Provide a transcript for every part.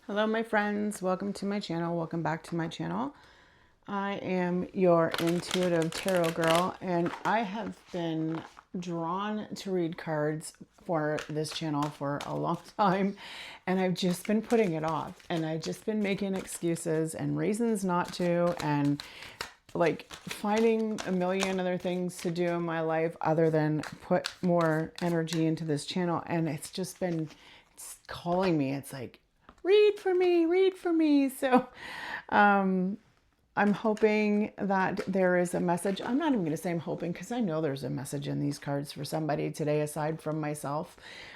Hello, my friends. Welcome to my channel. Welcome back to my channel. I am your intuitive tarot girl, and I have been drawn to read cards for this channel for a long time, and I've just been putting it off, and I've just been making excuses and reasons not to, and like finding a million other things to do in my life other than put more energy into this channel. And it's just been, it's calling me. It's like, read for me, read for me. So I'm hoping that there is a message. I'm not even going to say I'm hoping, because I know there's a message in these cards for somebody today aside from myself.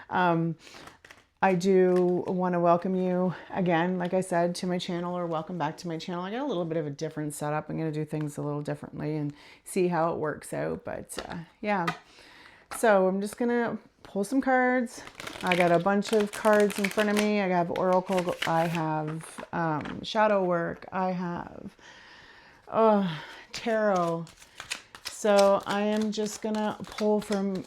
I do want to welcome you again, like I said, to my channel, or welcome back to my channel. I got a little bit of a different setup. I'm going to do things a little differently and see how it works out. But yeah, so I'm just going to pull some cards. I got a bunch of cards in front of me. I have Oracle. I have Shadow Work. I have Tarot. So I am just going to pull from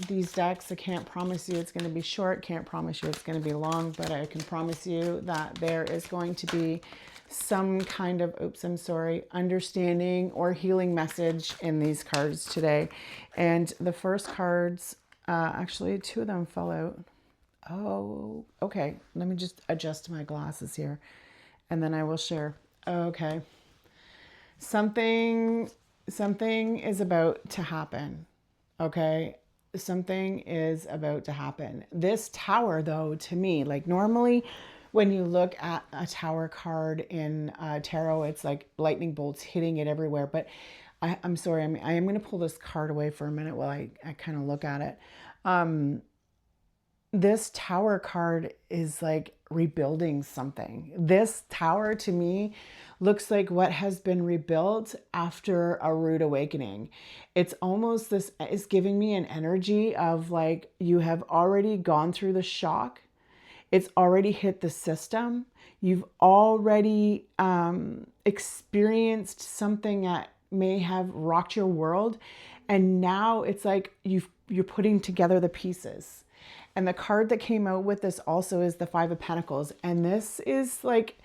these decks. I can't promise you it's going to be short, can't promise you it's going to be long, but I can promise you that there is going to be some kind of, understanding or healing message in these cards today. And the first cards, actually two of them fell out. Oh, okay. Let me just adjust my glasses here and then I will share. Okay. Something is about to happen. Okay, something is about to happen. This tower, though, to me, like normally when you look at a tower card in tarot, it's like lightning bolts hitting it everywhere. But I'm sorry, I am going to pull this card away for a minute while I kind of look at it. This tower card is like rebuilding something. This tower to me looks like what has been rebuilt after a rude awakening. It's almost, this is giving me an energy of like you have already gone through the shock. It's already hit the system. You've already experienced something that may have rocked your world. And now it's like you're putting together the pieces. And the card that came out with this also is the Five of Pentacles. And this is like,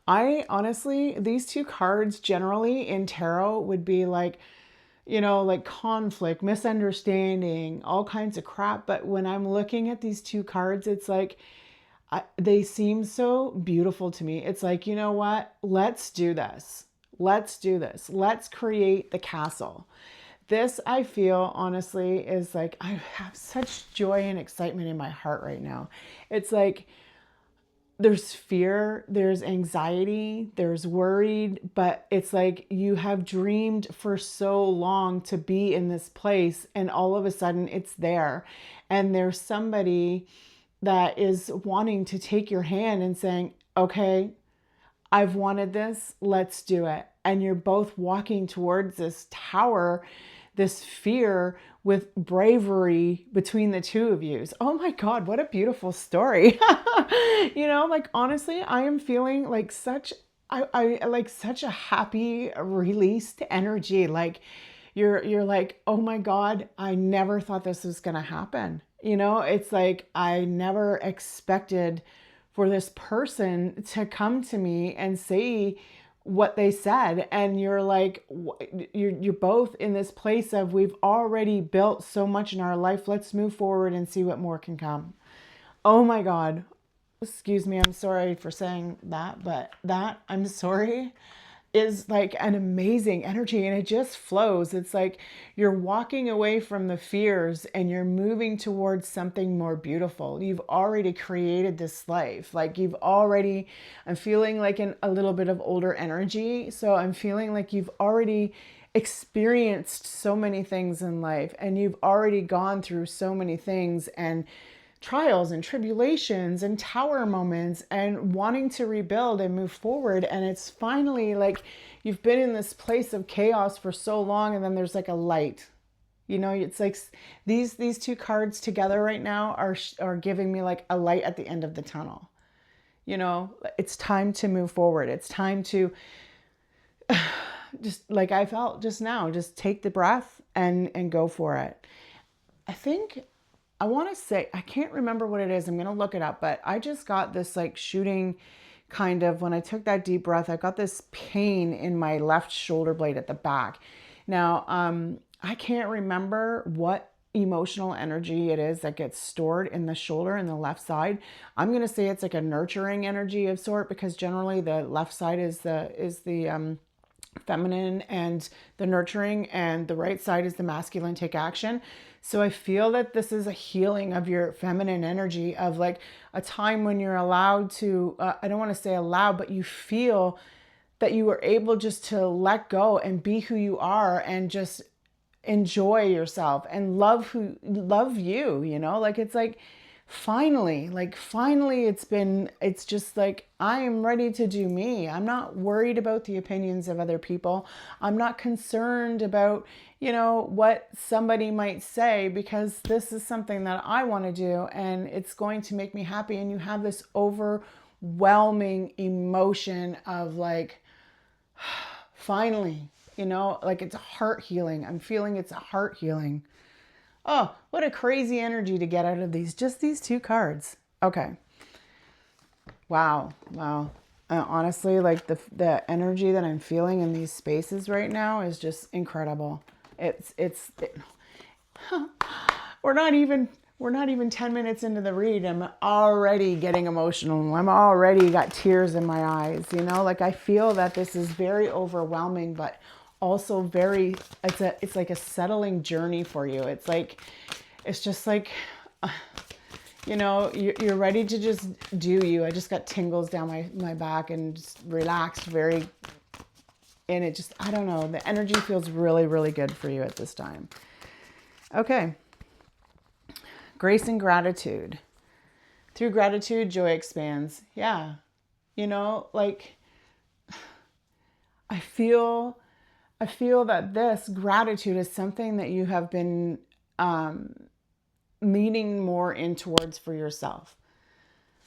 I honestly, these two cards generally in tarot would be like, like conflict, misunderstanding, all kinds of crap. But when I'm looking at these two cards, it's like, they seem so beautiful to me. It's like, you know what? Let's do this. Let's do this. Let's create the castle. This, I feel, honestly, is like, I have such joy and excitement in my heart right now. It's like, there's fear, there's anxiety, there's worried, but it's like you have dreamed for so long to be in this place, and all of a sudden it's there. And there's somebody that is wanting to take your hand and saying, okay, I've wanted this, let's do it. And you're both walking towards this tower, this fear, with bravery between the two of you. Oh my God, what a beautiful story. Like honestly, I am feeling like I like such a happy, released energy. Like you're like, oh my God, I never thought this was gonna happen. It's like I never expected for this person to come to me and say what they said. And you're like, you're both in this place of, we've already built so much in our life, let's move forward and see what more can come. Oh my God, excuse me, I'm sorry for saying that, but that, I'm sorry, is like an amazing energy, and it just flows. It's like you're walking away from the fears and you're moving towards something more beautiful. You've already created this life. Like I'm feeling like a little bit of older energy. So I'm feeling like you've already experienced so many things in life, and you've already gone through so many things and trials and tribulations and tower moments and wanting to rebuild and move forward. And it's finally like you've been in this place of chaos for so long, and then there's like a light. It's like these two cards together right now are giving me like a light at the end of the tunnel. It's time to move forward. It's time to just, like I felt just now, just take the breath and go for it. I think I want to say, I can't remember what it is. I'm going to look it up, but I just got this like shooting kind of, when I took that deep breath, I got this pain in my left shoulder blade at the back. Now, I can't remember what emotional energy it is that gets stored in the shoulder and the left side. I'm going to say it's like a nurturing energy of sort, because generally the left side is the feminine and the nurturing, and the right side is the masculine, take action. So I feel that this is a healing of your feminine energy, of like a time when you're allowed to, I don't want to say allowed, but you feel that you were able just to let go and be who you are and just enjoy yourself and love you, you know, like it's like finally it's just like, I am ready to do me. I'm not worried about the opinions of other people. I'm not concerned about, you know, what somebody might say, because this is something that I want to do and it's going to make me happy. And you have this overwhelming emotion of like, finally, you know, like it's a heart healing. I'm feeling it's a heart healing. Oh, what a crazy energy to get out of just these two cards. Okay. Wow. Wow. Honestly, like the energy that I'm feeling in these spaces right now is just incredible. We're not even 10 minutes into the read. I'm already getting emotional. I'm already got tears in my eyes, you know, like I feel that this is very overwhelming, but also very, it's like a settling journey for you. It's just like, you know, you're ready to just do you. I just got tingles down my back and just relaxed and it just, I don't know, the energy feels really, really good for you at this time. Okay. Grace and gratitude. Through gratitude, joy expands. Yeah. You know, like I feel that this gratitude is something that you have been leaning more in towards for yourself.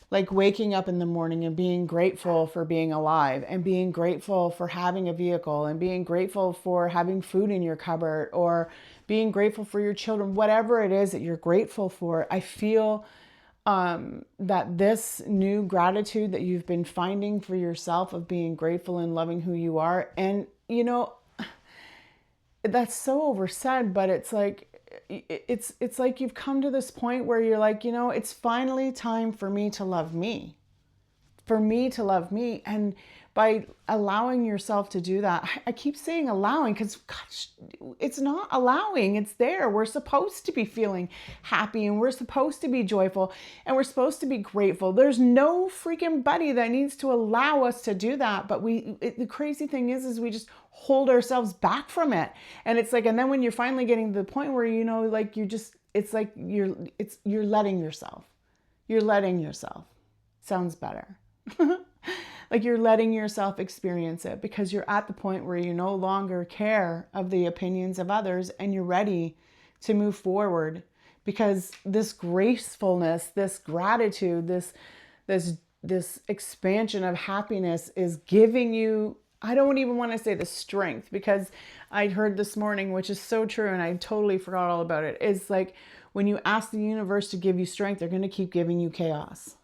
Like waking up in the morning and being grateful for being alive, and being grateful for having a vehicle, and being grateful for having food in your cupboard, or being grateful for your children, whatever it is that you're grateful for. I feel that this new gratitude that you've been finding for yourself, of being grateful and loving who you are. And, you know, that's so oversaid, but it's like, it's like you've come to this point where you're like, you know, it's finally time for me to love me. And by allowing yourself to do that, I keep saying allowing, because it's not allowing, it's there. We're supposed to be feeling happy, and we're supposed to be joyful, and we're supposed to be grateful. There's no freaking buddy that needs to allow us to do that. But the crazy thing is we just hold ourselves back from it. And it's like, and then when you're finally getting to the point where, you know, like it's like you're letting yourself. You're letting yourself. Sounds better. Like you're letting yourself experience it, because you're at the point where you no longer care of the opinions of others, and you're ready to move forward, because this gracefulness, this gratitude, this expansion of happiness is giving you, I don't even want to say the strength, because I heard this morning, which is so true, and I totally forgot all about it. It's like when you ask the universe to give you strength, they're going to keep giving you chaos.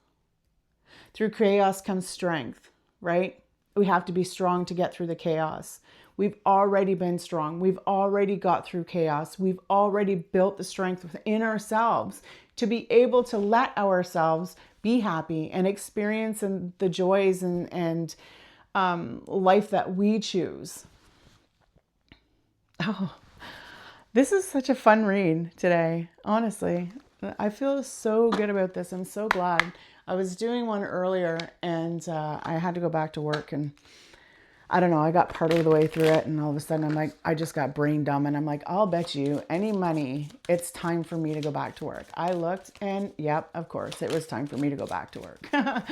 Through chaos comes strength, right? We have to be strong to get through the chaos. We've already been strong. We've already got through chaos. We've already built the strength within ourselves to be able to let ourselves be happy and experience the joys and life that we choose. Oh, this is such a fun read today, honestly. I feel so good about this. I'm so glad. I was doing one earlier, and I had to go back to work, and I don't know, I got part of the way through it, and all of a sudden I'm like, I just got brain dumb, and I'm like, I'll bet you any money it's time for me to go back to work. I looked, and yep, of course, it was time for me to go back to work. I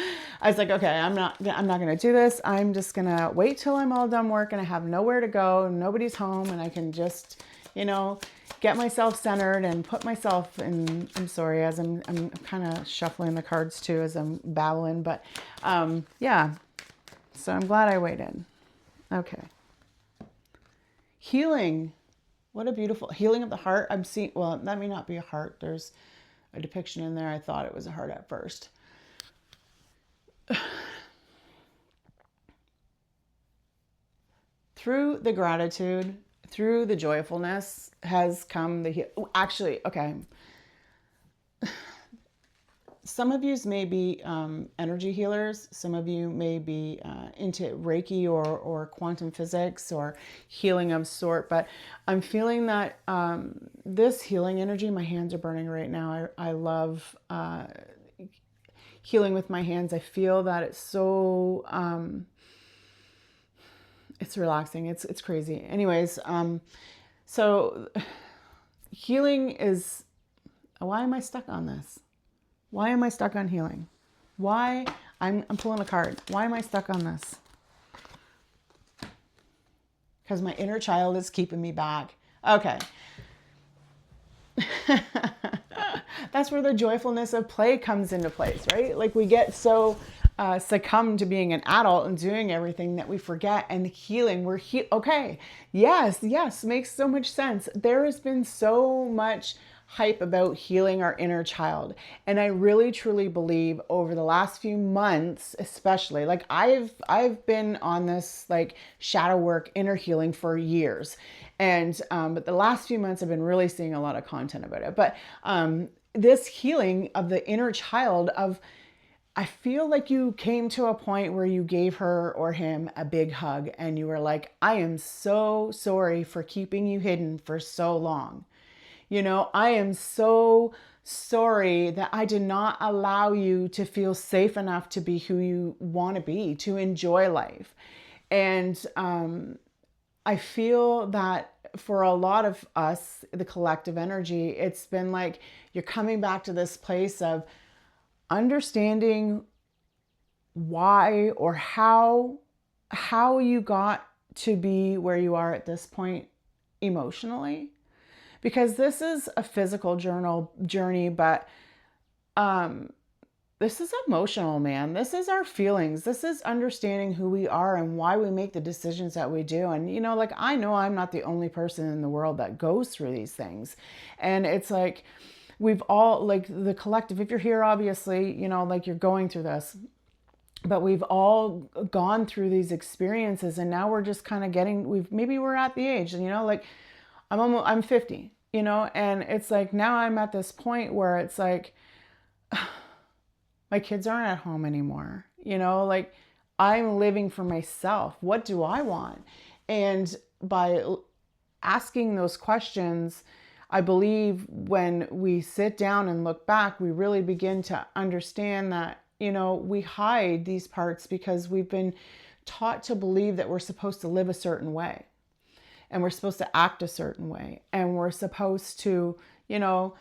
was like, okay, I'm not going to do this. I'm just going to wait till I'm all done work and I have nowhere to go, nobody's home, and I can just, you know, get myself centered and put myself in. I'm sorry, as I'm kind of shuffling the cards too as I'm babbling, but yeah, so I'm glad I waited. Okay. Healing. What a beautiful healing of the heart. I'm seeing, well, that may not be a heart. There's a depiction in there. I thought it was a heart at first. Through the gratitude, through the joyfulness has come actually, okay. Some of you may be energy healers. Some of you may be into Reiki or quantum physics or healing of sort. But I'm feeling that this healing energy, my hands are burning right now. I love healing with my hands. I feel that it's so, it's relaxing. It's crazy. Anyways, so healing is, why am I stuck on this? Why am I stuck on healing? Why? I'm pulling a card. Why am I stuck on this? Because my inner child is keeping me back. Okay. That's where the joyfulness of play comes into place, right? Like we get so succumb to being an adult and doing everything that we forget, and healing. Okay. Yes, makes so much sense. There has been so much hype about healing our inner child. And I really truly believe over the last few months, especially, like I've been on this like shadow work, inner healing for years. And but the last few months I've been really seeing a lot of content about it. But this healing of the inner child I feel like you came to a point where you gave her or him a big hug and you were like, I am so sorry for keeping you hidden for so long. You know, I am so sorry that I did not allow you to feel safe enough to be who you want to be, to enjoy life. And I feel that for a lot of us, the collective energy, it's been like you're coming back to this place of understanding why or how you got to be where you are at this point emotionally. Because this is a physical journey, but this is emotional, man. This is our feelings. This is understanding who we are and why we make the decisions that we do. And, you know, like, I know I'm not the only person in the world that goes through these things. And it's like, we've all, like the collective, if you're here, obviously, you know, like you're going through this. But we've all gone through these experiences, and now we're just kind of maybe we're at the age, and, you know, like, I'm 50, you know, and it's like now I'm at this point where it's like my kids aren't at home anymore, you know, like I'm living for myself. What do I want? And by asking those questions, I believe when we sit down and look back, we really begin to understand that, you know, we hide these parts because we've been taught to believe that we're supposed to live a certain way. And we're supposed to act a certain way. And we're supposed to, you know,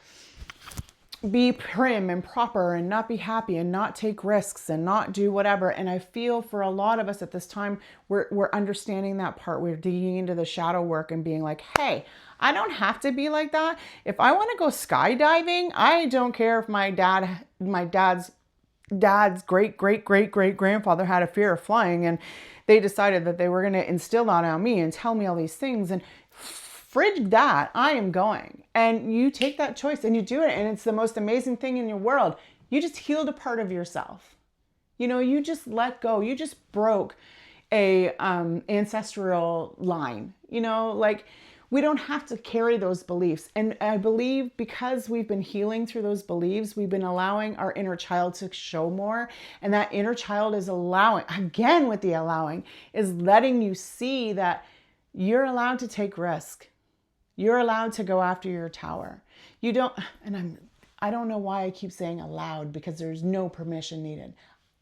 be prim and proper and not be happy and not take risks and not do whatever. And I feel for a lot of us at this time, we're understanding that part. We're digging into the shadow work and being like, hey, I don't have to be like that. If I want to go skydiving, I don't care if my dad's great grandfather had a fear of flying, and they decided that they were going to instill that on me and tell me all these things, and fridge that, I am going. And you take that choice and you do it, and it's the most amazing thing in your world. You just healed a part of yourself. You know, you just let go. You just broke a ancestral line. You know, like, we don't have to carry those beliefs. And I believe because we've been healing through those beliefs, we've been allowing our inner child to show more. And that inner child is allowing, again with the allowing, is letting you see that you're allowed to take risk. You're allowed to go after your tower. You don't, and I don't know why I keep saying allowed, because there's no permission needed.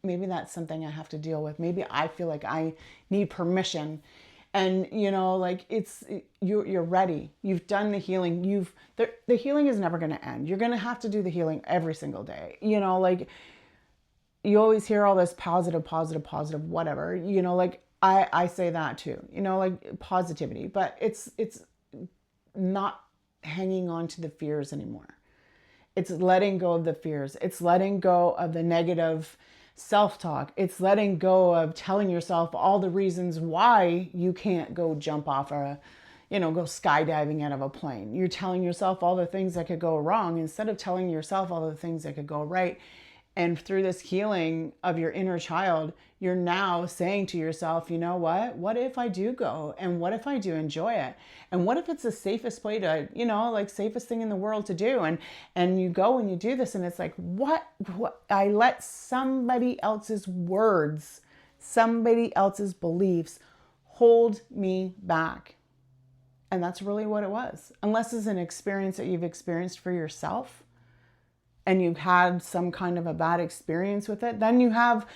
Maybe that's something I have to deal with. Maybe I feel like I need permission. And, you know, like, you're ready. You've done the healing. The healing is never going to end. You're going to have to do the healing every single day. You know, like, you always hear all this positive, whatever, you know, like I say that too, you know, like positivity, but it's not hanging on to the fears anymore. It's letting go of the fears. It's letting go of the negative self-talk. It's letting go of telling yourself all the reasons why you can't go jump off a, go skydiving out of a plane. You're telling yourself all the things that could go wrong instead of telling yourself all the things that could go right. And through this healing of your inner child, you're now saying to yourself, you know what? What if I do go? And what if I do enjoy it? And what if it's the safest way to, like safest thing in the world to do? And you go and you do this and it's like, what I let somebody else's words, somebody else's beliefs hold me back. And that's really what it was. Unless it's an experience that you've experienced for yourself and you've had some kind of a bad experience with it, then you have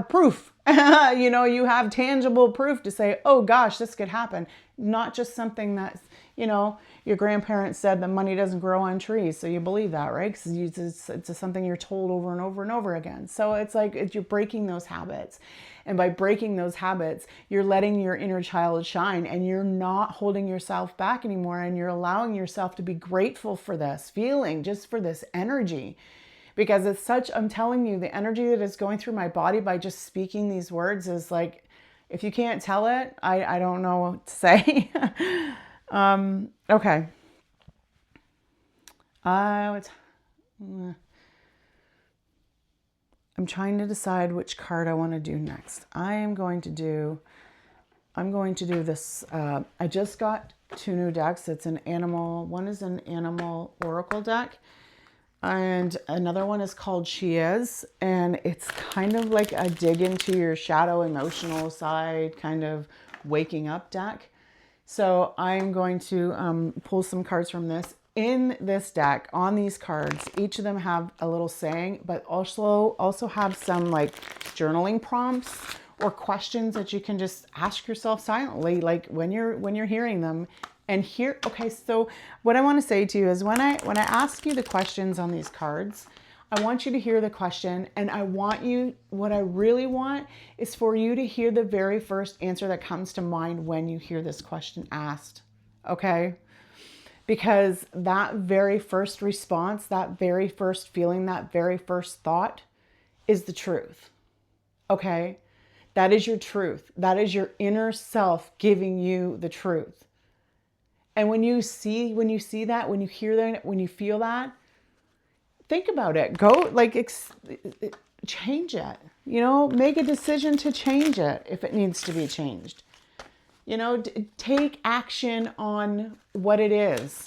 proof. You have tangible proof to say, oh gosh, this could happen. Not just something that's, your grandparents said that money doesn't grow on trees. So you believe that, right? Because it's something you're told over and over and over again. So it's like you're breaking those habits. And by breaking those habits, you're letting your inner child shine and you're not holding yourself back anymore. And you're allowing yourself to be grateful for this feeling, just for this energy. Because it's such, I'm telling you, the energy that is going through my body by just speaking these words is like, if you can't tell it, I don't know what to say. Okay. I'm trying to decide which card I want to do next. I'm going to do this. I just got 2 new decks. It's an animal. One is an animal oracle deck. And another one is called She Is. And it's kind of like a dig into your shadow emotional side, kind of waking up deck. So I'm going to pull some cards from this. In this deck, on these cards, each of them have a little saying, but also have some like journaling prompts or questions that you can just ask yourself silently, like when you're hearing them. And here, okay, so what I want to say to you is when I ask you the questions on these cards, I want you to hear the question, and what I really want is for you to hear the very first answer that comes to mind when you hear this question asked, okay? Because that very first response, that very first feeling, that very first thought is the truth, okay? That is your truth. That is your inner self giving you the truth. And when you see that, when you hear that, when you feel that, think about it. Go change it. Make a decision to change it if it needs to be changed. Take action on what it is.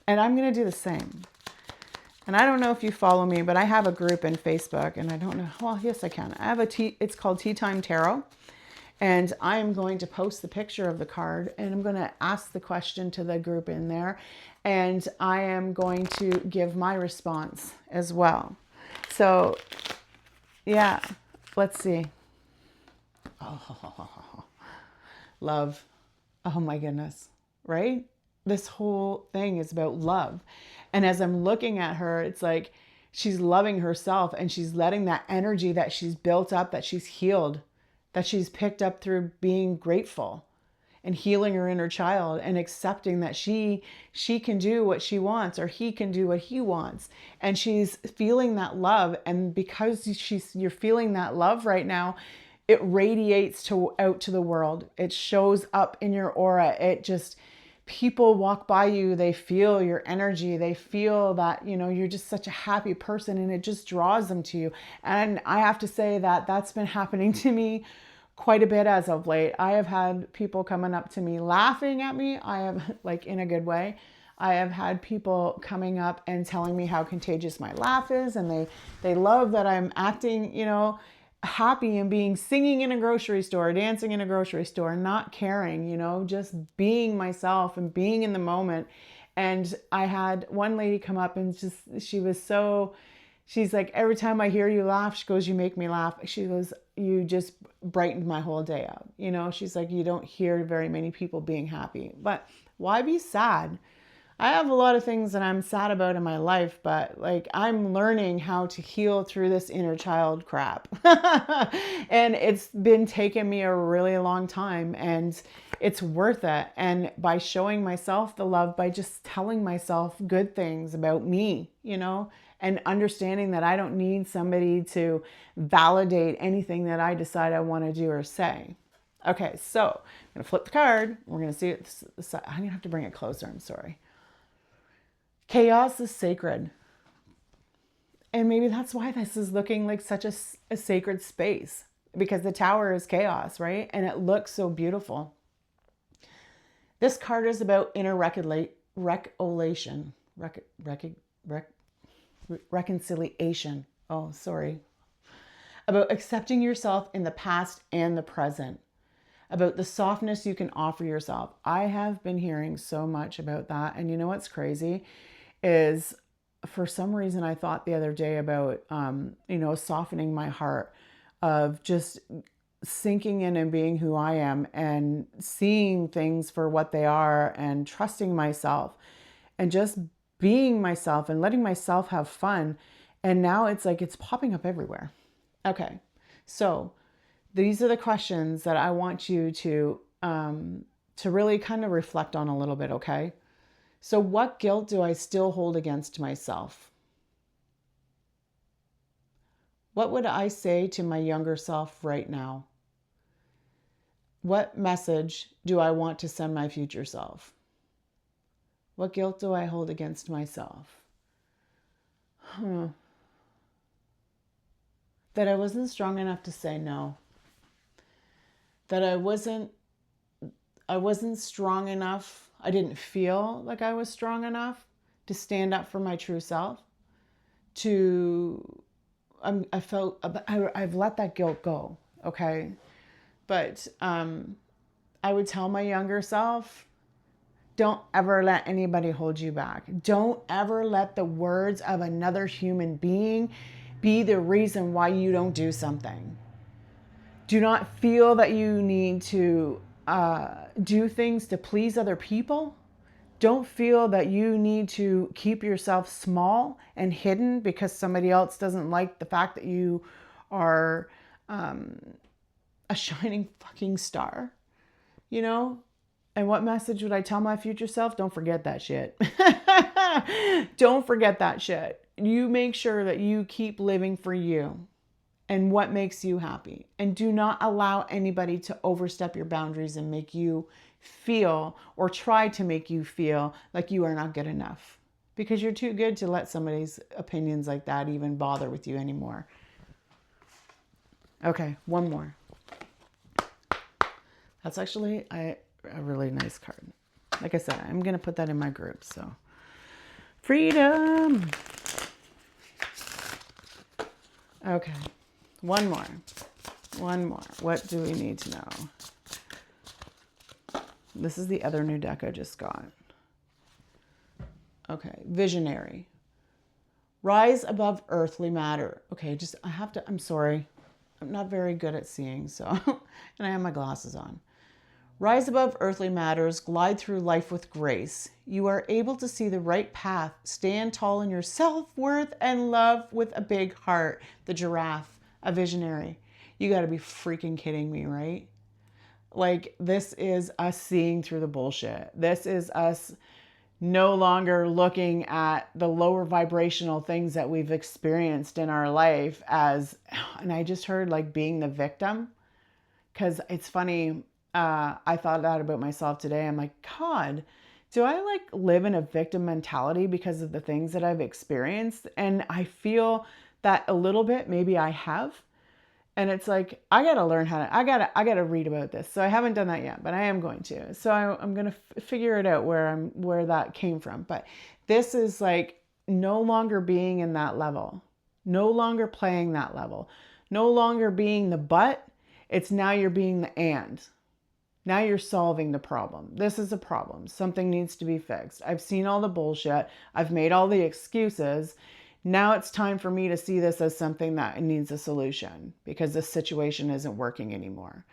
And I'm going to do the same. And I don't know if you follow me, but I have a group in Facebook, and I don't know. Well, yes, I can. I have it's called Tea Time Tarot. And I'm going to post the picture of the card, and I'm going to ask the question to the group in there. And I am going to give my response as well. So, yeah, let's see. Oh, love. Oh my goodness, right? This whole thing is about love. And as I'm looking at her, it's like she's loving herself and she's letting that energy that she's built up, that she's healed, that she's picked up through being grateful and healing her inner child and accepting that she can do what she wants or he can do what he wants. And she's feeling that love. And because you're feeling that love right now, it radiates out to the world. It shows up in your aura. People walk by you, they feel your energy, they feel that, you're just such a happy person, and it just draws them to you. And I have to say that that's been happening to me quite a bit as of late. I have had people coming up to me laughing at me. I have, like, in a good way. I have had people coming up and telling me how contagious my laugh is, and they love that I'm acting, happy and singing in a grocery store, dancing in a grocery store, not caring, just being myself and being in the moment. And I had one lady come up and she's like, every time I hear you laugh, she goes, you make me laugh. She goes, you just brightened my whole day up. She's like, you don't hear very many people being happy, but why be sad? I have a lot of things that I'm sad about in my life, but like I'm learning how to heal through this inner child crap. And it's been taking me a really long time, and it's worth it. And by showing myself the love, by just telling myself good things about me, and understanding that I don't need somebody to validate anything that I decide I want to do or say. Okay, so I'm going to flip the card. We're going to see it. I'm going to have to bring it closer. I'm sorry. Chaos is sacred. And maybe that's why this is looking like such a sacred space, because the Tower is chaos, right? And it looks so beautiful. This card is about inner reconciliation. Oh, sorry. About accepting yourself in the past and the present. About the softness you can offer yourself. I have been hearing so much about that. And you know what's crazy is, for some reason, I thought the other day about, softening my heart, of just sinking in and being who I am and seeing things for what they are and trusting myself and just being myself and letting myself have fun. And now it's like it's popping up everywhere. Okay, so these are the questions that I want you to really kind of reflect on a little bit, okay? So what guilt do I still hold against myself? What would I say to my younger self right now? What message do I want to send my future self? What guilt do I hold against myself? That I wasn't strong enough to say no. That I wasn't strong enough. I didn't feel like I was strong enough to stand up for my true self. I've let that guilt go, okay? But I would tell my younger self, don't ever let anybody hold you back. Don't ever let the words of another human being be the reason why you don't do something. Do not feel that you need to do things to please other people. Don't feel that you need to keep yourself small and hidden because somebody else doesn't like the fact that you are a shining fucking star, you know? And what message would I tell my future self? Don't forget that shit. Don't forget that shit. You make sure that you keep living for you and what makes you happy. And do not allow anybody to overstep your boundaries and make you feel, or try to make you feel, like you are not good enough. Because you're too good to let somebody's opinions like that even bother with you anymore. Okay, one more. That's actually a really nice card. Like I said, I'm going to put that in my group. So, freedom. Okay, one more. What do we need to know? This is the other new deck I just got. Okay, visionary. Rise above earthly matter. Okay, I'm sorry. I'm not very good at seeing, so, and I have my glasses on. Rise above earthly matters, glide through life with grace. You are able to see the right path, stand tall in your self-worth, and love with a big heart. The giraffe, a visionary. You got to be freaking kidding me, right? Like, this is us seeing through the bullshit. This is us no longer looking at the lower vibrational things that we've experienced in our life as, and I just heard like being the victim. Because it's funny, I thought that about myself today. I'm like, God, do I like live in a victim mentality because of the things that I've experienced? And I feel that a little bit, maybe I have. And it's like, I got to learn how to, I got to read about this. So I haven't done that yet, but I am going to. So I'm going to figure it out where that came from. But this is like no longer being in that level, no longer playing that level, no longer being the but. It's now you're being the and. Now you're solving the problem. This is a problem. Something needs to be fixed. I've seen all the bullshit. I've made all the excuses. Now it's time for me to see this as something that needs a solution because this situation isn't working anymore.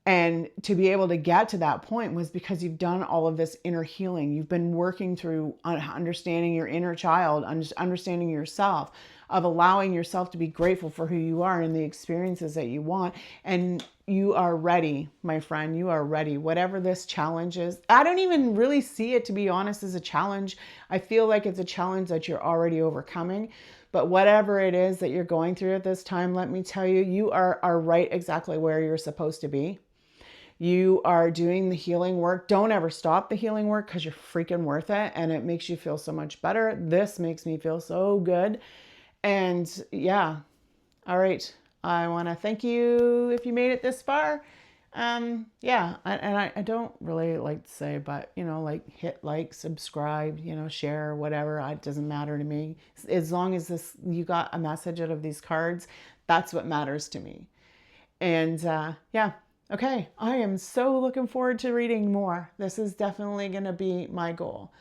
And to be able to get to that point was because you've done all of this inner healing. You've been working through understanding your inner child, understanding yourself, of allowing yourself to be grateful for who you are and the experiences that you want. And you are ready, my friend. You are ready. Whatever this challenge is. I don't even really see it, to be honest, as a challenge. I feel like it's a challenge that you're already overcoming. But whatever it is that you're going through at this time, let me tell you, you are right exactly where you're supposed to be. you are doing the healing work. Don't ever stop the healing work because you're freaking worth it and it makes you feel so much better. This makes me feel so good. And yeah, all right. I want to thank you if you made it this far. Yeah, I don't really like to say, but like hit like, subscribe, share, whatever. It doesn't matter to me. As long as you got a message out of these cards, that's what matters to me. And yeah, okay. I am so looking forward to reading more. This is definitely going to be my goal.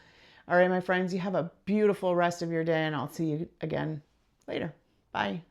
All right, my friends, you have a beautiful rest of your day, and I'll see you again later. Bye.